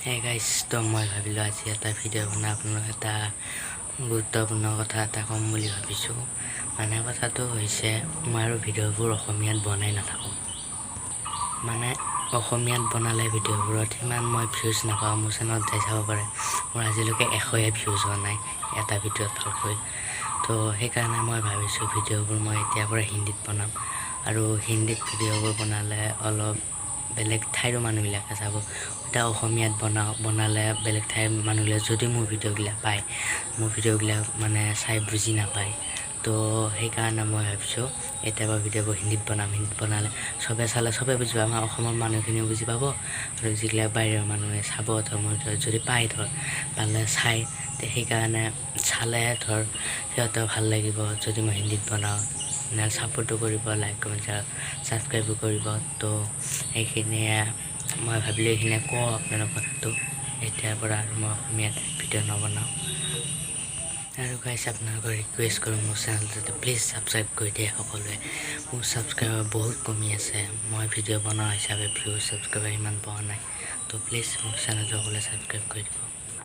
Hey guys, তো মই ভাবিলোঁ আজি এটা ভিডিঅ' বনাই আপোনালোক এটা গুৰুত্বপূৰ্ণ কথা এটা ক'ম বুলি ভাবিছোঁ। মানে কথাটো হৈছে মই আৰু ভিডিঅ'বোৰ অসমীয়াত বনাই নাথাকোঁ। মানে অসমীয়াত বনালে ভিডিঅ'বোৰত সিমান মই ভিউজ নাপাওঁ। মোৰ চেনেলত যাই চাব পাৰে, মোৰ আজিলৈকে 100 ভিউজ হোৱা নাই এটা ভিডিঅ'ত ভালকৈ। তো সেইকাৰণে মই ভাবিছোঁ ভিডিঅ'বোৰ মই এতিয়াৰ পৰা হিন্দীত বনাম। আৰু হিন্দীত ভিডিঅ'বোৰ বনালে অলপ বেলেগ ঠাইৰো মানুহবিলাকে চাব। এটা অসমীয়াত বনালে বেলেগ ঠাইৰ মানুহবিলাকে যদি মোৰ ভিডিঅ'বিলাক পায়, মোৰ ভিডিঅ'বিলাক মানে চাই বুজি নাপায়। তো সেইকাৰণে মই ভাবিছোঁ এতিয়াৰ পৰা ভিডিঅ'বোৰ হিন্দীত বনাম। হিন্দীত বনালে চবে চালে চবে বুজি পাব, আমাৰ অসমৰ মানুহখিনিও বুজি পাব। আৰু যিবিলাক বাহিৰৰ মানুহে চাব মোৰ যদি পালে চাই, সেইকাৰণে চালে সিহঁতেও ভাল লাগিব যদি মই হিন্দীত বনাওঁ। ছাপোৰ্টো কৰিব, লাইক কমেণ্ট ছাবস্ক্ৰাইবো কৰিব। তো সেইখিনিয়ে মই ভাবিলোঁ এইখিনিয়ে কওঁ আপোনালোক কথাটো এতিয়াৰ পৰা আৰু মই অসমীয়াত ভিডিঅ' নবনাওঁ। আৰু গাইছ আপোনালোকৰ ৰিকুৱেষ্ট কৰোঁ মোৰ চেনেলটো প্লিজ ছাবস্ক্ৰাইব কৰি দিয়ে সকলোৱে। মোৰ ছাবস্ক্ৰাইবাৰ বহুত কমি আছে, মই ভিডিঅ' বনোৱা হিচাপে ভিউজ ছাবস্ক্ৰাইবাৰ ইমান পোৱা নাই। তো প্লিজ মোৰ চেনেলটো সকলোৱে ছাবস্ক্ৰাইব কৰি দিব।